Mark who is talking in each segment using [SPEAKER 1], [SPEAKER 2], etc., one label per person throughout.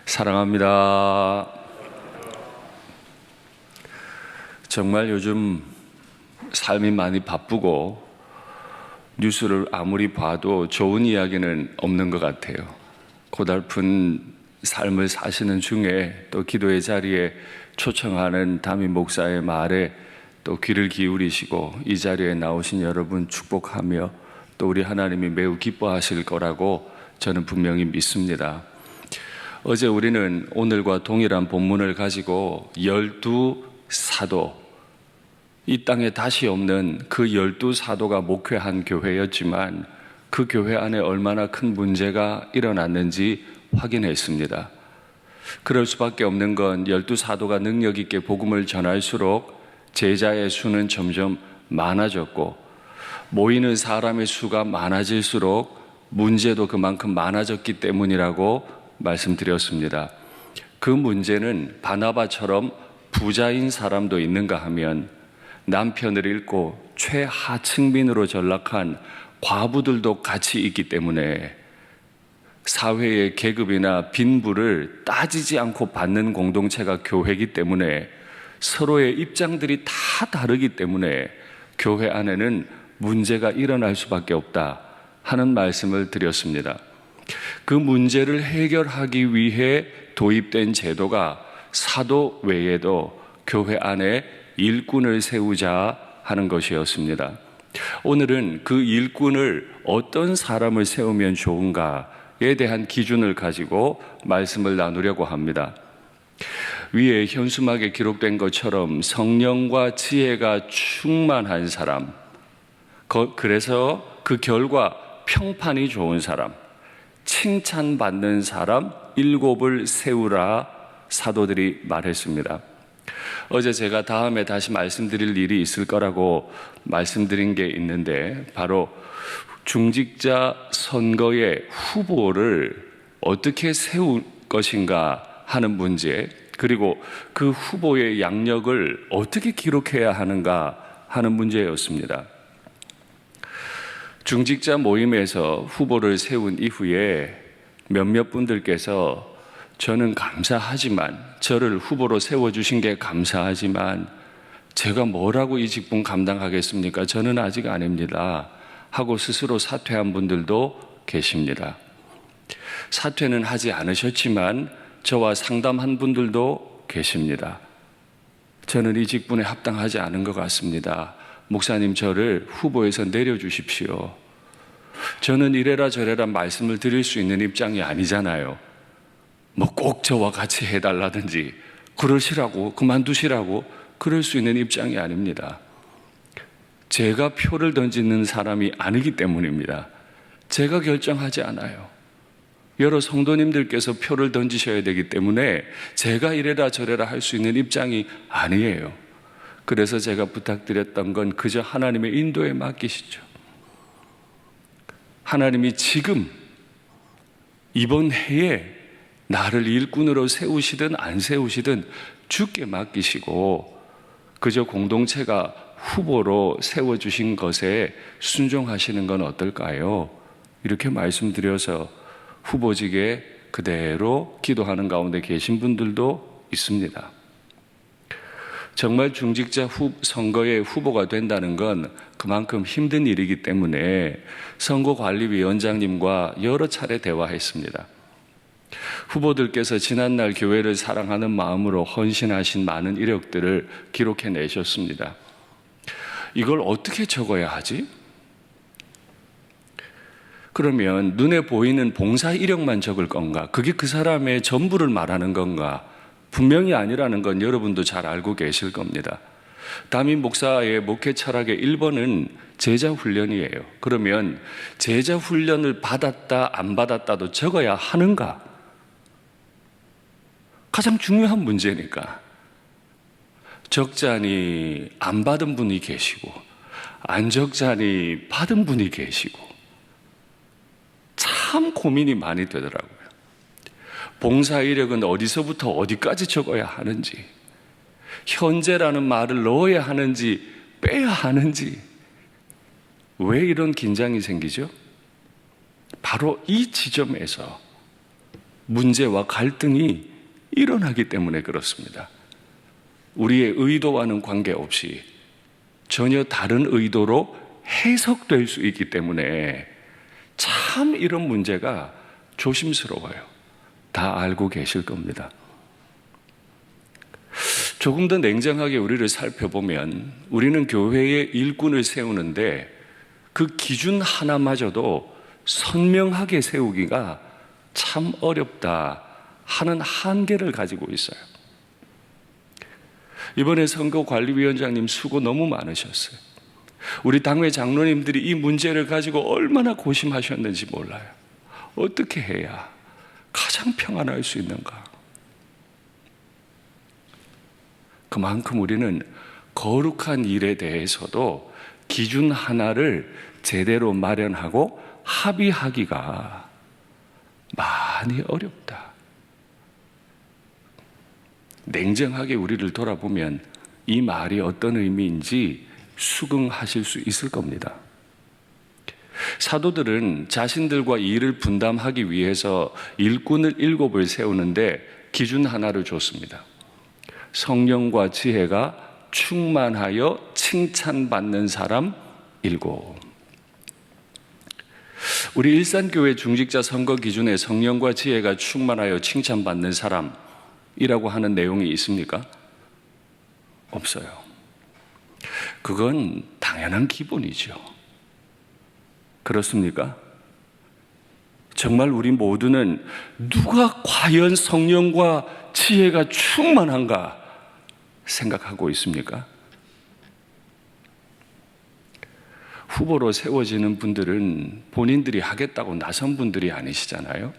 [SPEAKER 1] 사랑합니다. 정말 요즘 삶이 많이 바쁘고 뉴스를 아무리 봐도 좋은 이야기는 없는 것 같아요. 고달픈 삶을 사시는 중에 또 기도의 자리에 초청하는 담임 목사의 말에 또 귀를 기울이시고 이 자리에 나오신 여러분 축복하며 또 우리 하나님이 매우 기뻐하실 거라고 저는 분명히 믿습니다. 어제 우리는 오늘과 동일한 본문을 가지고 12사도, 이 땅에 다시 없는 그 12사도가 목회한 교회였지만 그 교회 안에 얼마나 큰 문제가 일어났는지 확인했습니다. 그럴 수밖에 없는 건 12사도가 능력 있게 복음을 전할수록 제자의 수는 점점 많아졌고 모이는 사람의 수가 많아질수록 문제도 그만큼 많아졌기 때문이라고 말씀드렸습니다. 그 문제는 바나바처럼 부자인 사람도 있는가 하면 남편을 잃고 최하층민으로 전락한 과부들도 같이 있기 때문에 사회의 계급이나 빈부를 따지지 않고 받는 공동체가 교회이기 때문에 서로의 입장들이 다 다르기 때문에 교회 안에는 문제가 일어날 수밖에 없다 하는 말씀을 드렸습니다. 그 문제를 해결하기 위해 도입된 제도가 사도 외에도 교회 안에 일꾼을 세우자 하는 것이었습니다. 오늘은 그 일꾼을 어떤 사람을 세우면 좋은가에 대한 기준을 가지고 말씀을 나누려고 합니다. 위에 현수막에 기록된 것처럼 성령과 지혜가 충만한 사람, 그래서 그 결과 평판이 좋은 사람, 칭찬받는 사람 7을 세우라 사도들이 말했습니다. 어제 제가 다음에 다시 말씀드릴 일이 있을 거라고 말씀드린 게 있는데 바로 중직자 선거의 후보를 어떻게 세울 것인가 하는 문제, 그리고 그 후보의 양력을 어떻게 기록해야 하는가 하는 문제였습니다. 중직자 모임에서 후보를 세운 이후에 몇몇 분들께서 저는 감사하지만, 저를 후보로 세워주신 게 감사하지만 제가 뭐라고 이 직분 감당하겠습니까? 저는 아직 아닙니다 하고 스스로 사퇴한 분들도 계십니다. 사퇴는 하지 않으셨지만 저와 상담한 분들도 계십니다. 저는 이 직분에 합당하지 않은 것 같습니다. 목사님, 저를 후보에서 내려주십시오. 저는 이래라 저래라 말씀을 드릴 수 있는 입장이 아니잖아요. 뭐 꼭 저와 같이 해달라든지 그러시라고, 그만두시라고 그럴 수 있는 입장이 아닙니다. 제가 표를 던지는 사람이 아니기 때문입니다. 제가 결정하지 않아요. 여러 성도님들께서 표를 던지셔야 되기 때문에 제가 이래라 저래라 할 수 있는 입장이 아니에요. 그래서 제가 부탁드렸던 건 그저 하나님의 인도에 맡기시죠. 하나님이 지금 이번 해에 나를 일꾼으로 세우시든 안 세우시든 주께 맡기시고 그저 공동체가 후보로 세워주신 것에 순종하시는 건 어떨까요? 이렇게 말씀드려서 후보직에 그대로 기도하는 가운데 계신 분들도 있습니다. 정말 중직자 선거의 후보가 된다는 건 그만큼 힘든 일이기 때문에 선거관리위원장님과 여러 차례 대화했습니다. 후보들께서 지난날 교회를 사랑하는 마음으로 헌신하신 많은 이력들을 기록해 내셨습니다. 이걸 어떻게 적어야 하지? 그러면 눈에 보이는 봉사 이력만 적을 건가? 그게 그 사람의 전부를 말하는 건가? 분명히 아니라는 건 여러분도 잘 알고 계실 겁니다. 담임 목사의 목회 철학의 1번은 제자 훈련이에요. 그러면 제자 훈련을 받았다 안 받았다도 적어야 하는가? 가장 중요한 문제니까. 적자니 안 받은 분이 계시고 안 적자니 받은 분이 계시고 참 고민이 많이 되더라고요. 봉사 이력은 어디서부터 어디까지 적어야 하는지, 현재라는 말을 넣어야 하는지 빼야 하는지, 왜 이런 긴장이 생기죠? 바로 이 지점에서 문제와 갈등이 일어나기 때문에 그렇습니다. 우리의 의도와는 관계없이 전혀 다른 의도로 해석될 수 있기 때문에 참 이런 문제가 조심스러워요. 다 알고 계실 겁니다. 조금 더 냉정하게 우리를 살펴보면 우리는 교회의 일꾼을 세우는데 그 기준 하나마저도 선명하게 세우기가 참 어렵다 하는 한계를 가지고 있어요. 이번에 선거관리위원장님 수고 너무 많으셨어요. 우리 당회 장로님들이 이 문제를 가지고 얼마나 고심하셨는지 몰라요. 어떻게 해야 가장 평안할 수 있는가? 그만큼 우리는 거룩한 일에 대해서도 기준 하나를 제대로 마련하고 합의하기가 많이 어렵다. 냉정하게 우리를 돌아보면 이 말이 어떤 의미인지 수긍하실 수 있을 겁니다. 사도들은 자신들과 일을 분담하기 위해서 일꾼을 7을 세우는데 기준 하나를 줬습니다. 성령과 지혜가 충만하여 칭찬받는 사람 7. 우리 일산교회 중직자 선거 기준에 성령과 지혜가 충만하여 칭찬받는 사람이라고 하는 내용이 있습니까? 없어요. 그건 당연한 기본이죠. 그렇습니까? 정말 우리 모두는 누가 과연 성령과 지혜가 충만한가 생각하고 있습니까? 후보로 세워지는 분들은 본인들이 하겠다고 나선 분들이 아니시잖아요.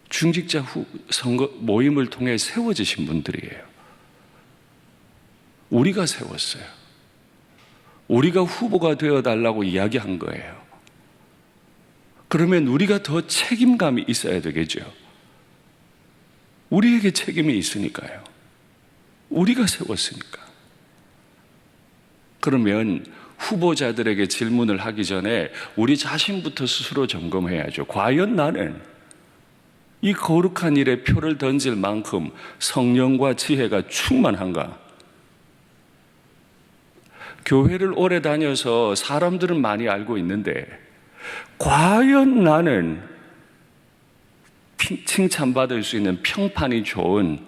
[SPEAKER 1] 중직자 선거 모임을 통해 세워지신 분들이에요. 우리가 세웠어요. 우리가 후보가 되어달라고 이야기한 거예요. 그러면 우리가 더 책임감이 있어야 되겠죠. 우리에게 책임이 있으니까요. 우리가 세웠으니까. 그러면 후보자들에게 질문을 하기 전에 우리 자신부터 스스로 점검해야죠. 과연 나는 이 거룩한 일에 표를 던질 만큼 성령과 지혜가 충만한가? 교회를 오래 다녀서 사람들은 많이 알고 있는데 과연 나는 칭찬받을 수 있는 평판이 좋은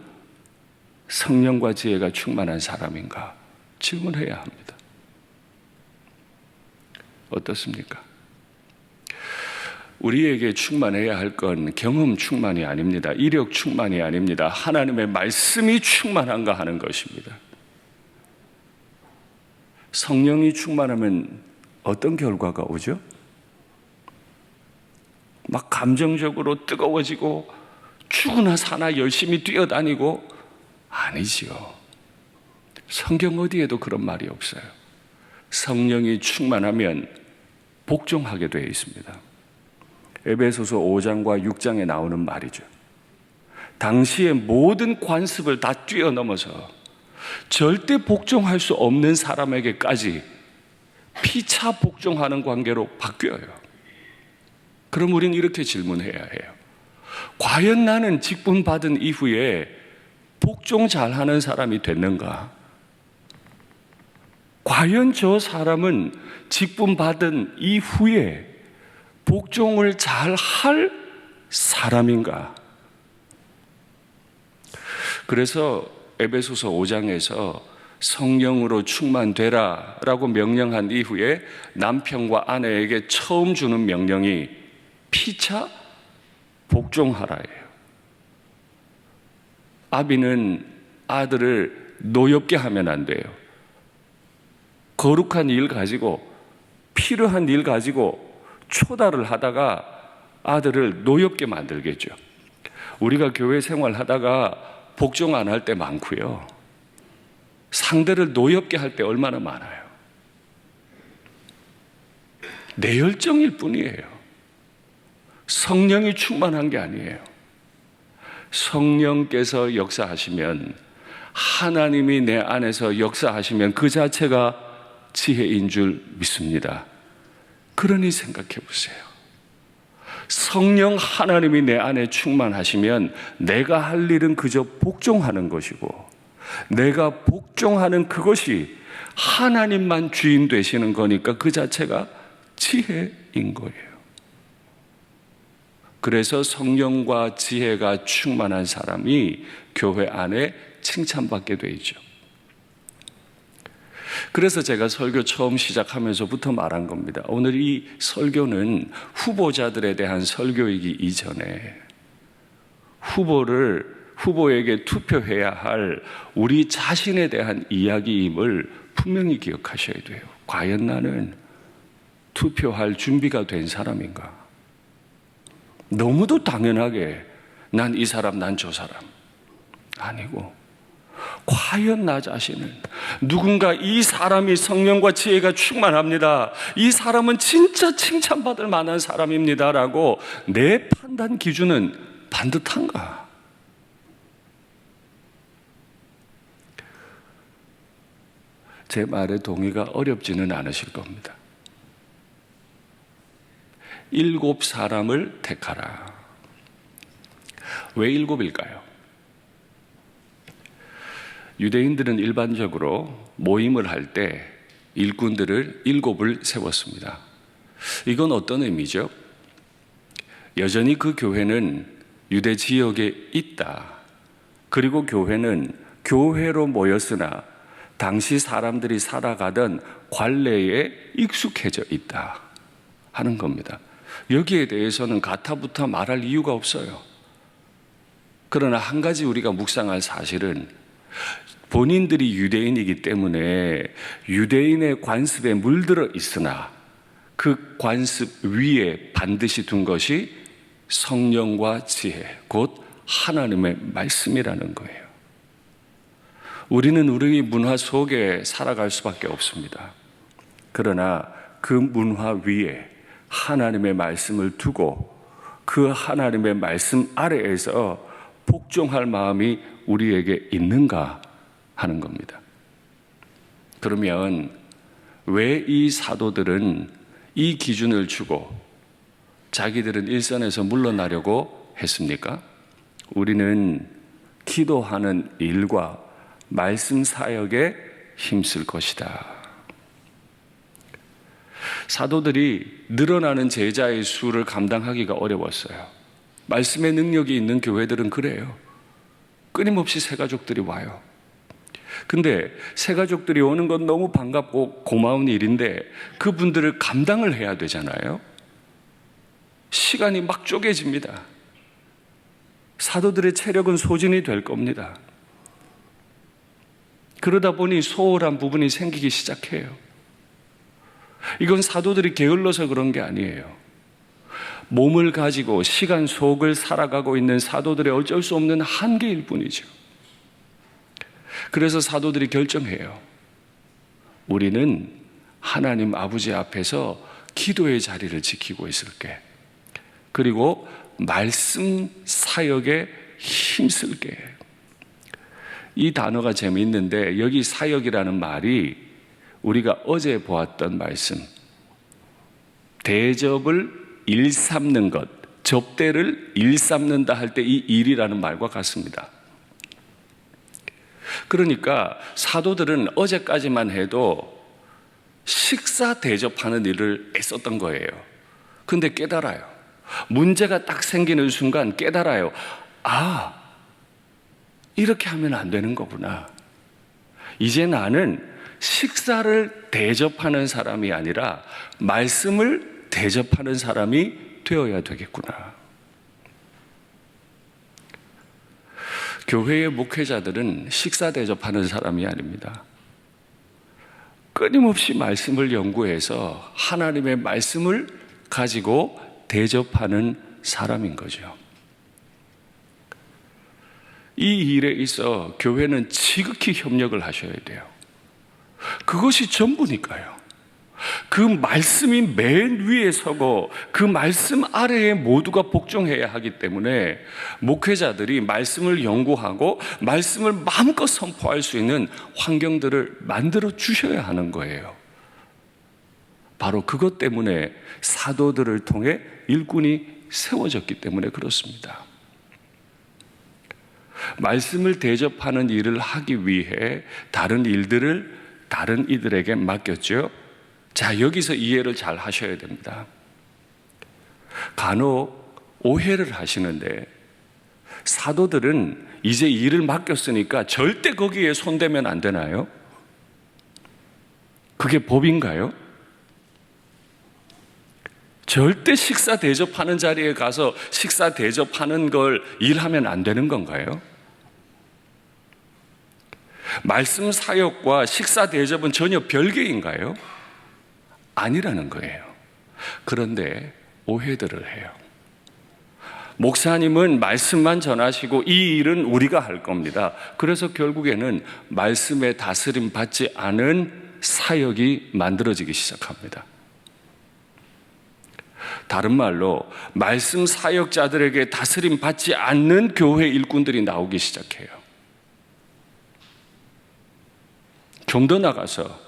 [SPEAKER 1] 성령과 지혜가 충만한 사람인가? 질문해야 합니다. 어떻습니까? 우리에게 충만해야 할 건 경험 충만이 아닙니다. 이력 충만이 아닙니다. 하나님의 말씀이 충만한가 하는 것입니다. 성령이 충만하면 어떤 결과가 오죠? 막 감정적으로 뜨거워지고 죽으나 사나 열심히 뛰어다니고 아니지요. 성경 어디에도 그런 말이 없어요. 성령이 충만하면 복종하게 되어 있습니다. 에베소서 5장과 6장에 나오는 말이죠. 당시의 모든 관습을 다 뛰어넘어서 절대 복종할 수 없는 사람에게까지 피차 복종하는 관계로 바뀌어요. 그럼 우리는 이렇게 질문해야 해요. 과연 나는 직분 받은 이후에 복종 잘하는 사람이 됐는가? 과연 저 사람은 직분 받은 이후에 복종을 잘 할 사람인가? 그래서 에베소서 5장에서 성령으로 충만되라 라고 명령한 이후에 남편과 아내에게 처음 주는 명령이 피차 복종하라예요. 아비는 아들을 노엽게 하면 안 돼요. 거룩한 일 가지고 필요한 일 가지고 초달을 하다가 아들을 노엽게 만들겠죠. 우리가 교회 생활하다가 복종 안 할 때 많고요. 상대를 노엽게 할 때 얼마나 많아요. 내 열정일 뿐이에요. 성령이 충만한 게 아니에요. 성령께서 역사하시면, 하나님이 내 안에서 역사하시면 그 자체가 지혜인 줄 믿습니다. 그러니 생각해 보세요. 성령 하나님이 내 안에 충만하시면 내가 할 일은 그저 복종하는 것이고, 내가 복종하는 그것이 하나님만 주인 되시는 거니까 그 자체가 지혜인 거예요. 그래서 성령과 지혜가 충만한 사람이 교회 안에 칭찬받게 돼 있죠. 그래서 제가 설교 처음 시작하면서부터 말한 겁니다. 오늘 이 설교는 후보자들에 대한 설교이기 이전에 후보에게 투표해야 할 우리 자신에 대한 이야기임을 분명히 기억하셔야 돼요. 과연 나는 투표할 준비가 된 사람인가? 너무도 당연하게 난 이 사람, 난 저 사람 아니고, 과연 나 자신은 누군가 이 사람이 성령과 지혜가 충만합니다, 이 사람은 진짜 칭찬받을 만한 사람입니다 라고 내 판단 기준은 반듯한가? 제 말에 동의가 어렵지는 않으실 겁니다. 7 사람을 택하라. 왜 7일까요? 유대인들은 일반적으로 모임을 할 때 일꾼들을 7을 세웠습니다. 이건 어떤 의미죠? 여전히 그 교회는 유대 지역에 있다. 그리고 교회는 교회로 모였으나 당시 사람들이 살아가던 관례에 익숙해져 있다 하는 겁니다. 여기에 대해서는 가타부타 말할 이유가 없어요. 그러나 한 가지 우리가 묵상할 사실은, 본인들이 유대인이기 때문에 유대인의 관습에 물들어 있으나 그 관습 위에 반드시 둔 것이 성령과 지혜, 곧 하나님의 말씀이라는 거예요. 우리는 우리 문화 속에 살아갈 수밖에 없습니다. 그러나 그 문화 위에 하나님의 말씀을 두고 그 하나님의 말씀 아래에서 복종할 마음이 우리에게 있는가 하는 겁니다. 그러면 왜 이 사도들은 이 기준을 주고 자기들은 일선에서 물러나려고 했습니까? 우리는 기도하는 일과 말씀 사역에 힘쓸 것이다. 사도들이 늘어나는 제자의 수를 감당하기가 어려웠어요. 말씀의 능력이 있는 교회들은 그래요. 끊임없이 새가족들이 와요. 근데 새가족들이 오는 건 너무 반갑고 고마운 일인데 그분들을 감당을 해야 되잖아요. 시간이 막 쪼개집니다. 사도들의 체력은 소진이 될 겁니다. 그러다 보니 소홀한 부분이 생기기 시작해요. 이건 사도들이 게을러서 그런 게 아니에요. 몸을 가지고 시간 속을 살아가고 있는 사도들의 어쩔 수 없는 한계일 뿐이죠. 그래서 사도들이 결정해요. 우리는 하나님 아버지 앞에서 기도의 자리를 지키고 있을게. 그리고 말씀 사역에 힘쓸게. 이 단어가 재미있는데 여기 사역이라는 말이 우리가 어제 보았던 말씀, 대접을 일삼는 것, 접대를 일삼는다 할 때 이 일이라는 말과 같습니다. 그러니까 사도들은 어제까지만 해도 식사 대접하는 일을 애썼던 거예요. 근데 깨달아요. 문제가 딱 생기는 순간 깨달아요. 아, 이렇게 하면 안 되는 거구나. 이제 나는 식사를 대접하는 사람이 아니라 말씀을 대접하는 사람이 되어야 되겠구나. 교회의 목회자들은 식사 대접하는 사람이 아닙니다. 끊임없이 말씀을 연구해서 하나님의 말씀을 가지고 대접하는 사람인 거죠. 이 일에 있어 교회는 지극히 협력을 하셔야 돼요. 그것이 전부니까요. 그 말씀이 맨 위에 서고 그 말씀 아래에 모두가 복종해야 하기 때문에 목회자들이 말씀을 연구하고 말씀을 마음껏 선포할 수 있는 환경들을 만들어 주셔야 하는 거예요. 바로 그것 때문에 사도들을 통해 일꾼이 세워졌기 때문에 그렇습니다. 말씀을 대접하는 일을 하기 위해 다른 일들을 다른 이들에게 맡겼죠. 자, 여기서 이해를 잘 하셔야 됩니다. 간혹 오해를 하시는데 사도들은 이제 일을 맡겼으니까 절대 거기에 손대면 안 되나요? 그게 법인가요? 절대 식사 대접하는 자리에 가서 식사 대접하는 걸 일하면 안 되는 건가요? 말씀 사역과 식사 대접은 전혀 별개인가요? 아니라는 거예요. 그런데 오해들을 해요. 목사님은 말씀만 전하시고 이 일은 우리가 할 겁니다. 그래서 결국에는 말씀에 다스림 받지 않은 사역이 만들어지기 시작합니다. 다른 말로 말씀 사역자들에게 다스림 받지 않는 교회 일꾼들이 나오기 시작해요. 좀 더 나가서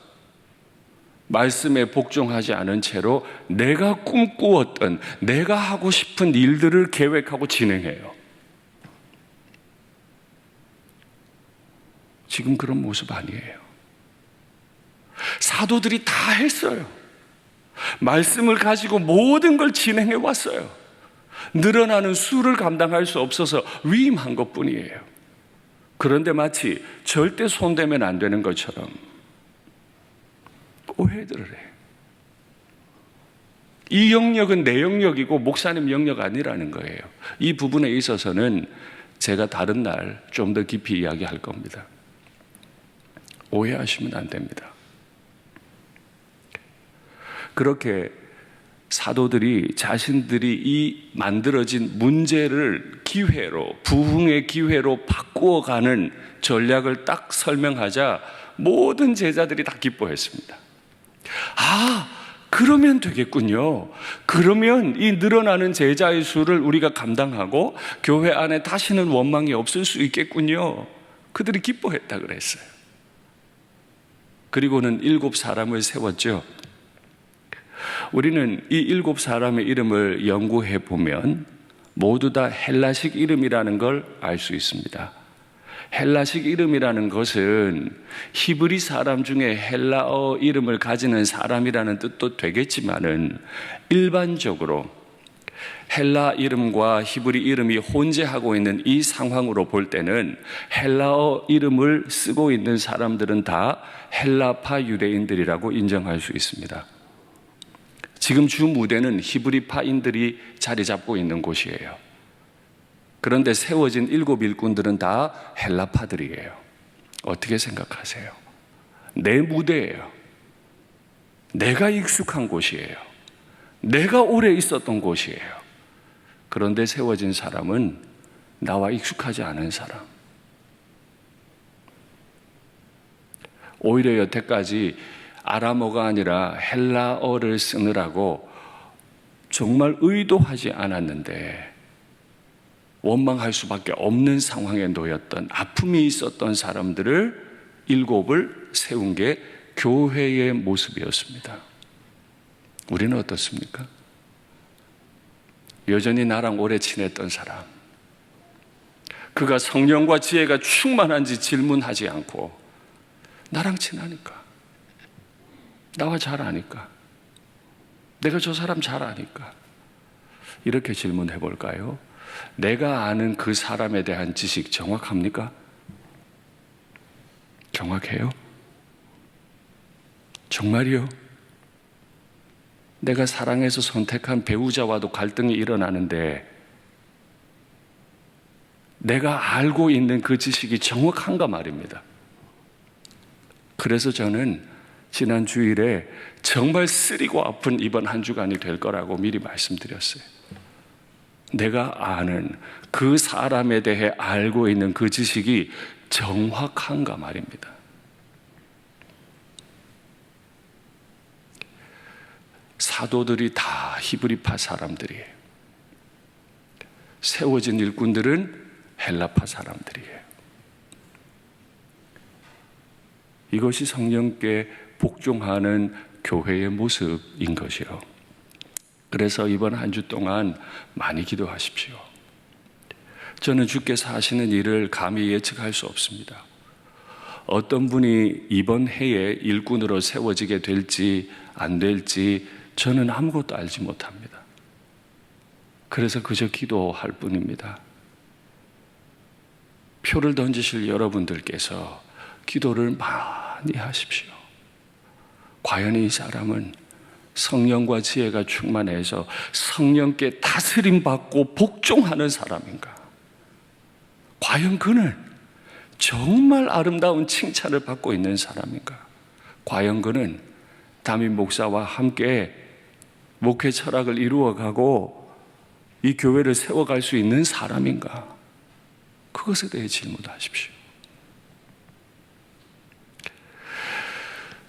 [SPEAKER 1] 말씀에 복종하지 않은 채로 내가 꿈꾸었던 내가 하고 싶은 일들을 계획하고 진행해요. 지금 그런 모습 아니에요. 사도들이 다 했어요. 말씀을 가지고 모든 걸 진행해 왔어요. 늘어나는 수를 감당할 수 없어서 위임한 것뿐이에요. 그런데 마치 절대 손대면 안 되는 것처럼 오해들을 해요. 이 영역은 내 영역이고 목사님 영역 아니라는 거예요. 이 부분에 있어서는 제가 다른 날 좀 더 깊이 이야기할 겁니다. 오해하시면 안 됩니다. 그렇게 사도들이 자신들이 이 만들어진 문제를 기회로, 부흥의 기회로 바꾸어가는 전략을 딱 설명하자 모든 제자들이 다 기뻐했습니다. 아, 그러면 되겠군요. 그러면 이 늘어나는 제자의 수를 우리가 감당하고 교회 안에 다시는 원망이 없을 수 있겠군요. 그들이 기뻐했다 그랬어요. 그리고는 7사람을 세웠죠. 우리는 이 7사람의 이름을 연구해 보면 모두 다 헬라식 이름이라는 걸 알 수 있습니다. 헬라식 이름이라는 것은 히브리 사람 중에 헬라어 이름을 가지는 사람이라는 뜻도 되겠지만은 일반적으로 헬라 이름과 히브리 이름이 혼재하고 있는 이 상황으로 볼 때는 헬라어 이름을 쓰고 있는 사람들은 다 헬라파 유대인들이라고 인정할 수 있습니다. 지금 주 무대는 히브리파인들이 자리 잡고 있는 곳이에요. 그런데 세워진 7 일꾼들은 다 헬라파들이에요. 어떻게 생각하세요? 내 무대예요. 내가 익숙한 곳이에요. 내가 오래 있었던 곳이에요. 그런데 세워진 사람은 나와 익숙하지 않은 사람. 오히려 여태까지 아람어가 아니라 헬라어를 쓰느라고 정말 의도하지 않았는데 원망할 수밖에 없는 상황에 놓였던, 아픔이 있었던 사람들을 7을 세운 게 교회의 모습이었습니다. 우리는 어떻습니까? 여전히 나랑 오래 지냈던 사람, 그가 성령과 지혜가 충만한지 질문하지 않고 나랑 친하니까, 나와 잘 아니까, 내가 저 사람 잘 아니까 이렇게 질문해 볼까요? 내가 아는 그 사람에 대한 지식 정확합니까? 정확해요? 정말이요? 내가 사랑해서 선택한 배우자와도 갈등이 일어나는데 내가 알고 있는 그 지식이 정확한가 말입니다. 그래서 저는 지난 주일에 정말 쓰리고 아픈 이번 한 주간이 될 거라고 미리 말씀드렸어요. 내가 아는 그 사람에 대해 알고 있는 그 지식이 정확한가 말입니다. 사도들이 다 히브리파 사람들이에요. 세워진 일꾼들은 헬라파 사람들이에요. 이것이 성령께 복종하는 교회의 모습인 것이요. 그래서 이번 한 주 동안 많이 기도하십시오. 저는 주께서 하시는 일을 감히 예측할 수 없습니다. 어떤 분이 이번 해에 일꾼으로 세워지게 될지 안 될지 저는 아무것도 알지 못합니다. 그래서 그저 기도할 뿐입니다. 표를 던지실 여러분들께서 기도를 많이 하십시오. 과연 이 사람은 성령과 지혜가 충만해서 성령께 다스림 받고 복종하는 사람인가? 과연 그는 정말 아름다운 칭찬을 받고 있는 사람인가? 과연 그는 담임 목사와 함께 목회 철학을 이루어가고 이 교회를 세워갈 수 있는 사람인가? 그것에 대해 질문하십시오.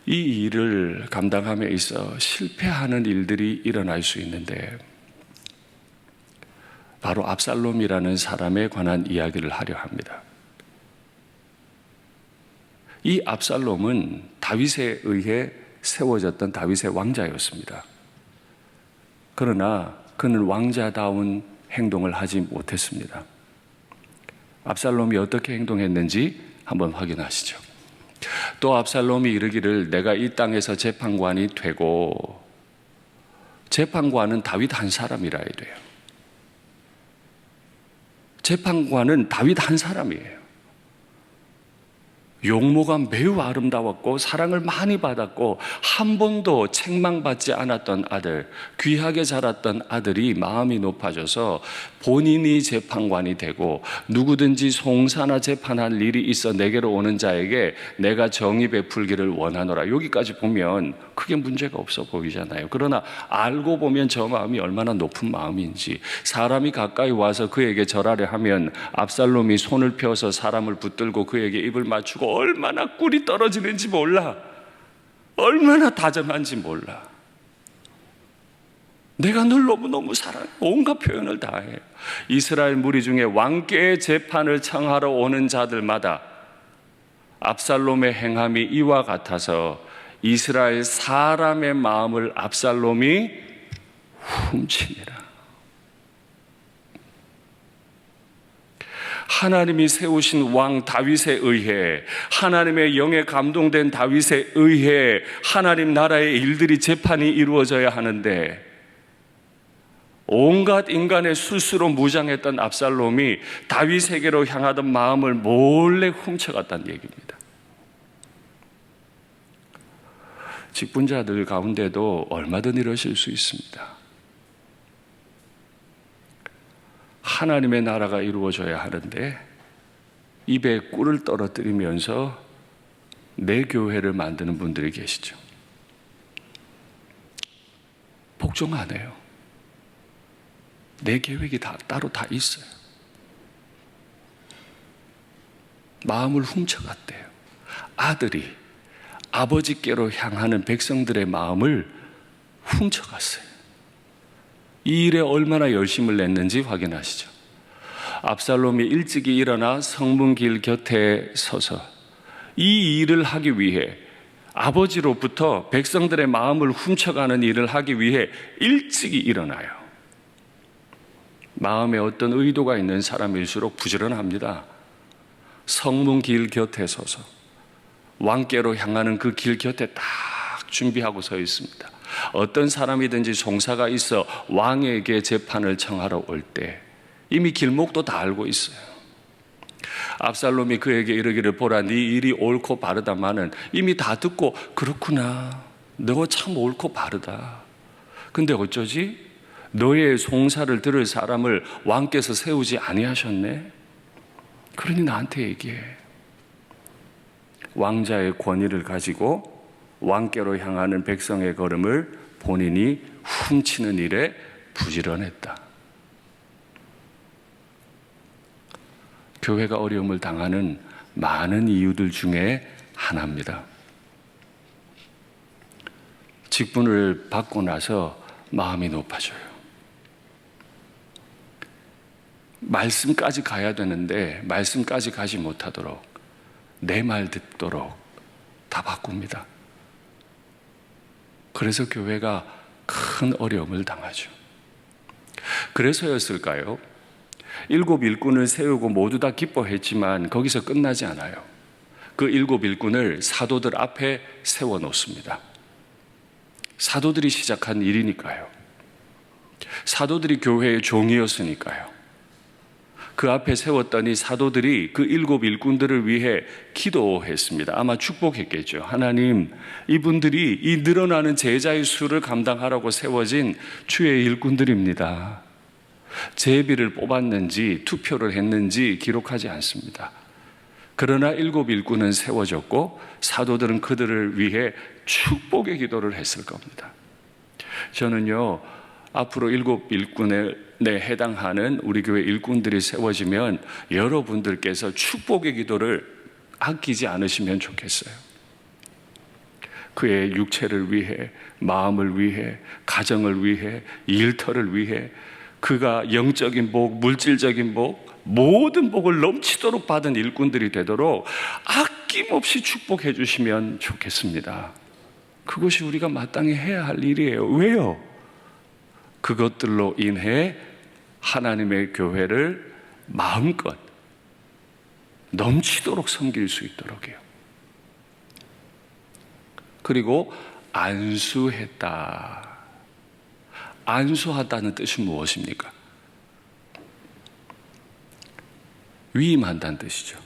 [SPEAKER 1] 이 일을 감당함에 있어 실패하는 일들이 일어날 수 있는데 바로 압살롬이라는 사람에 관한 이야기를 하려 합니다. 이 압살롬은 다윗에 의해 세워졌던 다윗의 왕자였습니다. 그러나 그는 왕자다운 행동을 하지 못했습니다. 압살롬이 어떻게 행동했는지 한번 확인하시죠. 또 압살롬이 이르기를 내가 이 땅에서 재판관이 되고, 재판관은 다윗 한 사람이라 해야 돼요. 재판관은 다윗 한 사람이에요. 용모가 매우 아름다웠고 사랑을 많이 받았고 한 번도 책망받지 않았던 아들, 귀하게 자랐던 아들이 마음이 높아져서 본인이 재판관이 되고 누구든지 송사나 재판할 일이 있어 내게로 오는 자에게 내가 정의 베풀기를 원하노라. 여기까지 보면 크게 문제가 없어 보이잖아요. 그러나 알고 보면 저 마음이 얼마나 높은 마음인지, 사람이 가까이 와서 그에게 절하려 하면 압살롬이 손을 펴서 사람을 붙들고 그에게 입을 맞추고 얼마나 꿀이 떨어지는지 몰라. 얼마나 다정한지 몰라. 내가 널 너무너무 사랑해. 온갖 표현을 다 해요. 이스라엘 무리 중에 왕께의 재판을 청하러 오는 자들마다 압살롬의 행함이 이와 같아서 이스라엘 사람의 마음을 압살롬이 훔치니라. 하나님이 세우신 왕 다윗에 의해, 하나님의 영에 감동된 다윗에 의해 하나님 나라의 일들이 재판이 이루어져야 하는데 온갖 인간의 술수로 무장했던 압살롬이 다윗에게로 향하던 마음을 몰래 훔쳐갔다는 얘기입니다. 직분자들 가운데도 얼마든 이러실 수 있습니다. 하나님의 나라가 이루어져야 하는데 입에 꿀을 떨어뜨리면서 내 교회를 만드는 분들이 계시죠. 복종 안 해요. 내 계획이 따로 다 있어요. 마음을 훔쳐갔대요. 아들이 아버지께로 향하는 백성들의 마음을 훔쳐갔어요. 이 일에 얼마나 열심을 냈는지 확인하시죠. 압살롬이 일찍이 일어나 성문길 곁에 서서 이 일을 하기 위해, 아버지로부터 백성들의 마음을 훔쳐가는 일을 하기 위해 일찍이 일어나요. 마음에 어떤 의도가 있는 사람일수록 부지런합니다. 성문길 곁에 서서 왕께로 향하는 그 길 곁에 딱 준비하고 서 있습니다. 어떤 사람이든지 송사가 있어 왕에게 재판을 청하러 올 때 이미 길목도 다 알고 있어요. 압살롬이 그에게 이르기를 보라, 네 일이 옳고 바르다마는 이미 다 듣고 그렇구나, 너 참 옳고 바르다. 근데 어쩌지? 너의 송사를 들을 사람을 왕께서 세우지 아니하셨네. 그러니 나한테 얘기해. 왕자의 권위를 가지고 왕께로 향하는 백성의 걸음을 본인이 훔치는 일에 부지런했다. 교회가 어려움을 당하는 많은 이유들 중에 하나입니다. 직분을 받고 나서 마음이 높아져요. 말씀까지 가야 되는데 말씀까지 가지 못하도록, 내 말 듣도록 다 바꿉니다. 그래서 교회가 큰 어려움을 당하죠. 그래서였을까요? 7 일꾼을 세우고 모두 다 기뻐했지만 거기서 끝나지 않아요. 그 7 일꾼을 사도들 앞에 세워놓습니다. 사도들이 시작한 일이니까요. 사도들이 교회의 종이었으니까요. 그 앞에 세웠더니 사도들이 그 7 일꾼들을 위해 기도했습니다. 아마 축복했겠죠. 하나님, 이분들이 이 늘어나는 제자의 수를 감당하라고 세워진 주의 일꾼들입니다. 제비를 뽑았는지 투표를 했는지 기록하지 않습니다. 그러나 7 일꾼은 세워졌고 사도들은 그들을 위해 축복의 기도를 했을 겁니다. 저는요, 앞으로 7 일꾼에 해당하는 우리 교회 일꾼들이 세워지면 여러분들께서 축복의 기도를 아끼지 않으시면 좋겠어요. 그의 육체를 위해, 마음을 위해, 가정을 위해, 일터를 위해, 그가 영적인 복, 물질적인 복, 모든 복을 넘치도록 받은 일꾼들이 되도록 아낌없이 축복해 주시면 좋겠습니다. 그것이 우리가 마땅히 해야 할 일이에요. 왜요? 그것들로 인해 하나님의 교회를 마음껏 넘치도록 섬길 수 있도록요. 그리고 안수했다. 안수하다는 뜻이 무엇입니까? 위임한다는 뜻이죠.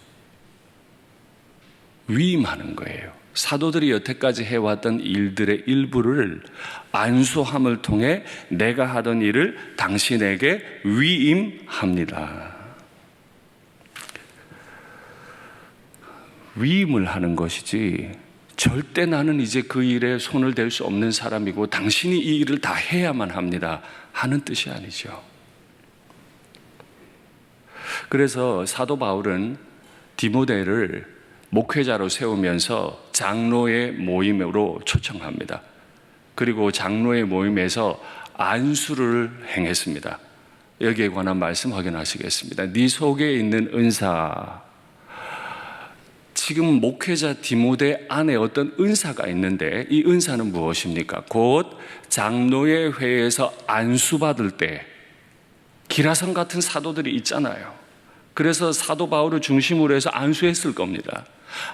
[SPEAKER 1] 위임하는 거예요. 사도들이 여태까지 해왔던 일들의 일부를 안수함을 통해 내가 하던 일을 당신에게 위임합니다. 위임을 하는 것이지 절대 나는 이제 그 일에 손을 댈 수 없는 사람이고 당신이 이 일을 다 해야만 합니다 하는 뜻이 아니죠. 그래서 사도 바울은 디모데를 목회자로 세우면서 장로의 모임으로 초청합니다. 그리고 장로의 모임에서 안수를 행했습니다. 여기에 관한 말씀 확인하시겠습니다. 네 속에 있는 은사, 지금 목회자 디모데 안에 어떤 은사가 있는데 이 은사는 무엇입니까? 곧 장로의 회에서 안수받을 때 기라성 같은 사도들이 있잖아요. 그래서 사도 바울을 중심으로 해서 안수했을 겁니다.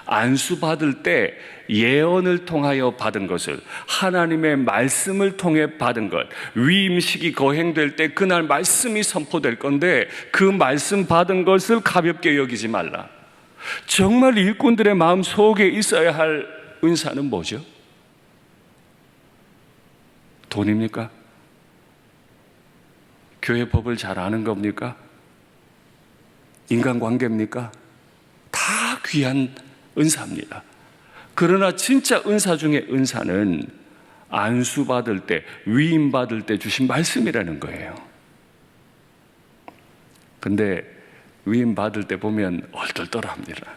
[SPEAKER 1] 안수받을 때 예언을 통하여 받은 것을, 하나님의 말씀을 통해 받은 것, 위임식이 거행될 때 그날 말씀이 선포될 건데 그 말씀 받은 것을 가볍게 여기지 말라. 정말 일꾼들의 마음 속에 있어야 할 은사는 뭐죠? 돈입니까? 교회 법을 잘 아는 겁니까? 인간관계입니까? 다 귀한 은사입니다. 그러나 진짜 은사 중에 은사는 안수받을 때, 위임받을 때 주신 말씀이라는 거예요. 근데 위임받을 때 보면 얼떨떨합니다.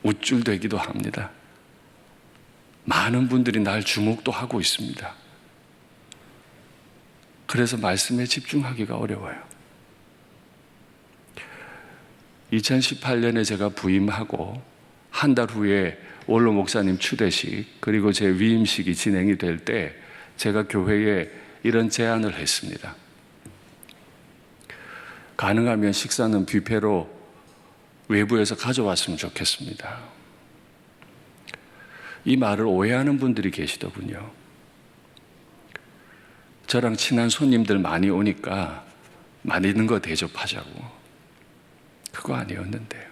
[SPEAKER 1] 우쭐대기도 합니다. 많은 분들이 날 주목도 하고 있습니다. 그래서 말씀에 집중하기가 어려워요. 2018년에 제가 부임하고 한 달 후에 원로 목사님 추대식 그리고 제 위임식이 진행이 될 때 제가 교회에 이런 제안을 했습니다. 가능하면 식사는 뷔페로 외부에서 가져왔으면 좋겠습니다. 이 말을 오해하는 분들이 계시더군요. 저랑 친한 손님들 많이 오니까 맛있는 거 대접하자고. 그거 아니었는데요.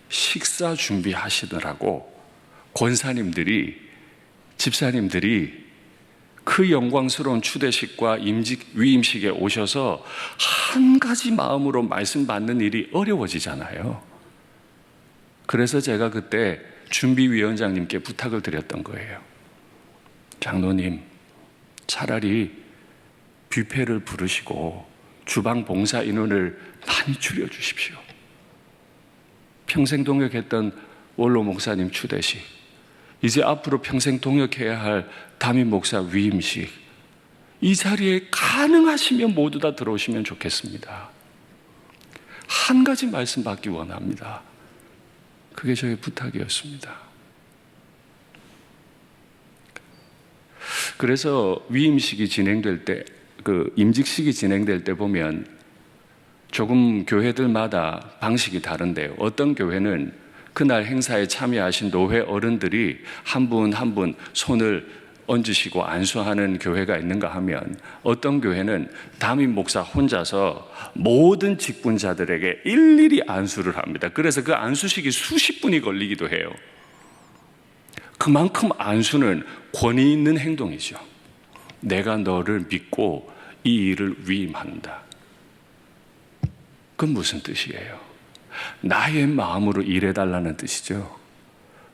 [SPEAKER 1] 식사 준비하시느라고 권사님들이, 집사님들이 그 영광스러운 추대식과 위임식에 오셔서 한 가지 마음으로 말씀 받는 일이 어려워지잖아요. 그래서 제가 그때 준비위원장님께 부탁을 드렸던 거예요. 장로님, 차라리 뷔페를 부르시고 주방 봉사 인원을 많이 줄여주십시오. 평생 동역했던 원로 목사님 추대식, 이제 앞으로 평생 동역해야 할 담임 목사 위임식, 이 자리에 가능하시면 모두 다 들어오시면 좋겠습니다. 한 가지 말씀 받기 원합니다. 그게 저의 부탁이었습니다. 그래서 위임식이 진행될 때, 임직식이 진행될 때 보면 조금 교회들마다 방식이 다른데요. 어떤 교회는 그날 행사에 참여하신 노회 어른들이 한 분 한 분 손을 얹으시고 안수하는 교회가 있는가 하면, 어떤 교회는 담임 목사 혼자서 모든 직분자들에게 일일이 안수를 합니다. 그래서 그 안수식이 수십 분이 걸리기도 해요. 그만큼 안수는 권위 있는 행동이죠. 내가 너를 믿고 이 일을 위임한다. 그건 무슨 뜻이에요? 나의 마음으로 일해달라는 뜻이죠.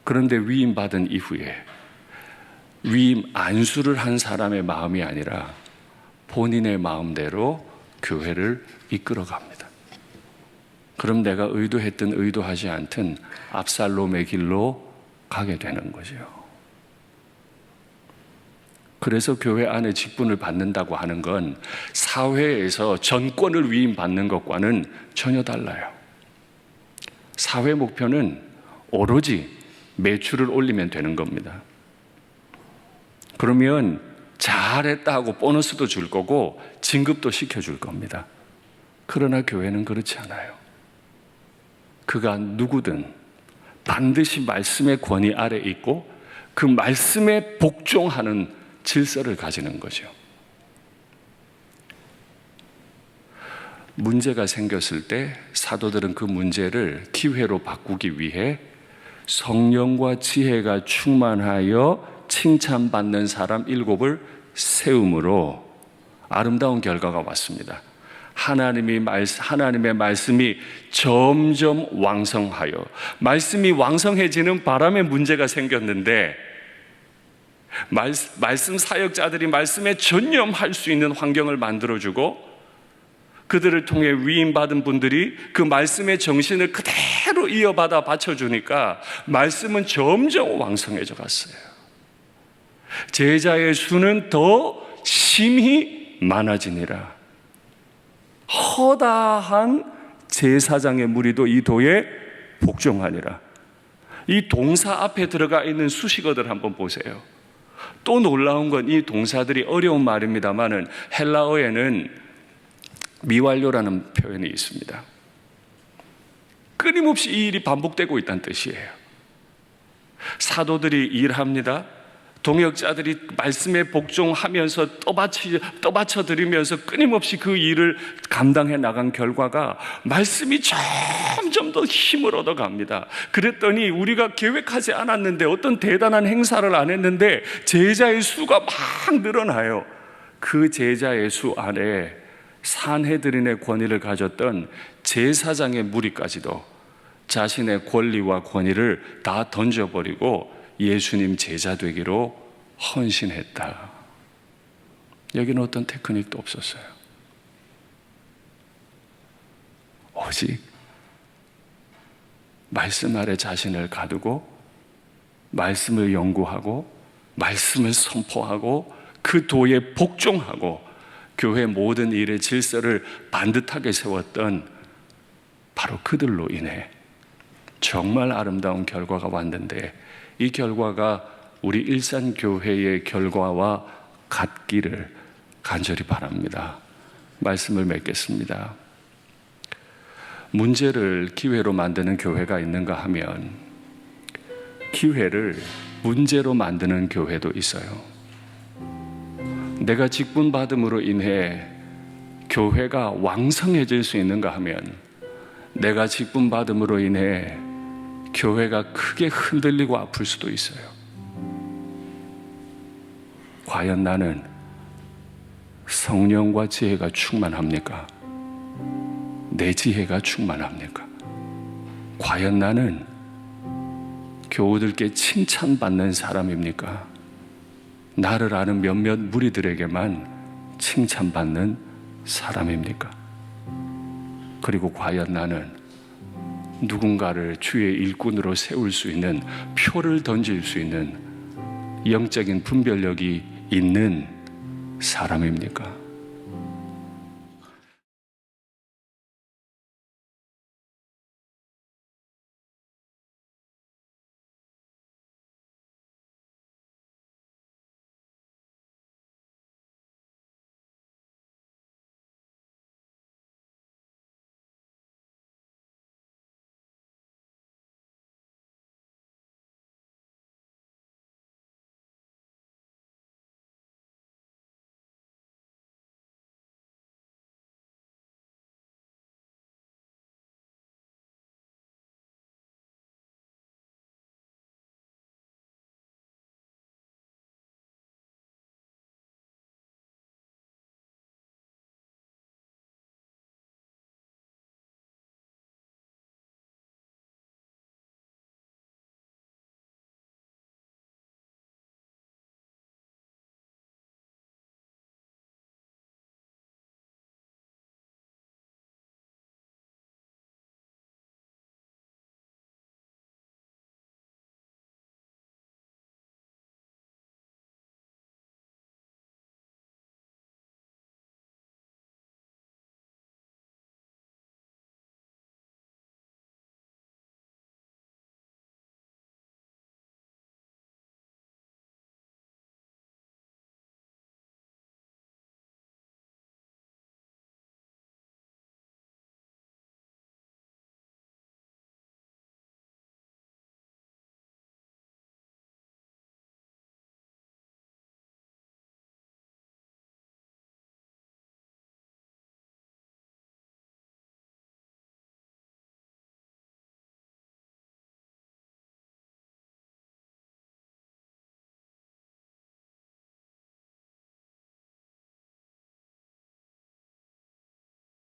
[SPEAKER 1] 그런데 위임받은 이후에 위임 안수를 한 사람의 마음이 아니라 본인의 마음대로 교회를 이끌어갑니다. 그럼 내가 의도했든 의도하지 않든 압살롬의 길로 가게 되는 거죠. 그래서 교회 안에 직분을 받는다고 하는 건 사회에서 전권을 위임받는 것과는 전혀 달라요. 사회 목표는 오로지 매출을 올리면 되는 겁니다. 그러면 잘했다 하고 보너스도 줄 거고 진급도 시켜줄 겁니다. 그러나 교회는 그렇지 않아요. 그가 누구든 반드시 말씀의 권위 아래 있고 그 말씀에 복종하는 질서를 가지는 거죠. 문제가 생겼을 때 사도들은 그 문제를 기회로 바꾸기 위해 성령과 지혜가 충만하여 칭찬받는 사람 7을 세움으로 아름다운 결과가 왔습니다. 하나님의 말씀이 점점 왕성하여, 말씀이 왕성해지는 바람에 문제가 생겼는데, 말씀 사역자들이 말씀에 전념할 수 있는 환경을 만들어주고 그들을 통해 위임받은 분들이 그 말씀의 정신을 그대로 이어받아 바쳐주니까 말씀은 점점 왕성해져 갔어요. 제자의 수는 더 심히 많아지니라. 허다한 제사장의 무리도 이 도에 복종하니라. 이 동사 앞에 들어가 있는 수식어들 한번 보세요. 또 놀라운 건 이 동사들이 어려운 말입니다만은 헬라어에는 미완료라는 표현이 있습니다. 끊임없이 이 일이 반복되고 있다는 뜻이에요. 사도들이 일합니다. 동역자들이 말씀에 복종하면서 떠받쳐 드리면서 끊임없이 그 일을 감당해 나간 결과가 말씀이 점점 더 힘을 얻어갑니다. 그랬더니 우리가 계획하지 않았는데 어떤 대단한 행사를 안 했는데 제자의 수가 막 늘어나요. 그 제자의 수 안에 산헤드린의 권위를 가졌던 제사장의 무리까지도 자신의 권리와 권위를 다 던져버리고 예수님 제자 되기로 헌신했다. 여기는 어떤 테크닉도 없었어요. 오직 말씀 아래 자신을 가두고 말씀을 연구하고 말씀을 선포하고 그 도에 복종하고 교회 모든 일의 질서를 반듯하게 세웠던 바로 그들로 인해 정말 아름다운 결과가 왔는데, 이 결과가 우리 일산교회의 결과와 같기를 간절히 바랍니다. 말씀을 맺겠습니다. 문제를 기회로 만드는 교회가 있는가 하면 기회를 문제로 만드는 교회도 있어요. 내가 직분 받음으로 인해 교회가 왕성해질 수 있는가 하면, 내가 직분 받음으로 인해 교회가 크게 흔들리고 아플 수도 있어요. 과연 나는 성령과 지혜가 충만합니까? 내 지혜가 충만합니까? 과연 나는 교우들께 칭찬받는 사람입니까? 나를 아는 몇몇 무리들에게만 칭찬받는 사람입니까? 그리고 과연 나는 누군가를 주의 일꾼으로 세울 수 있는, 표를 던질 수 있는 영적인 분별력이 있는 사람입니까?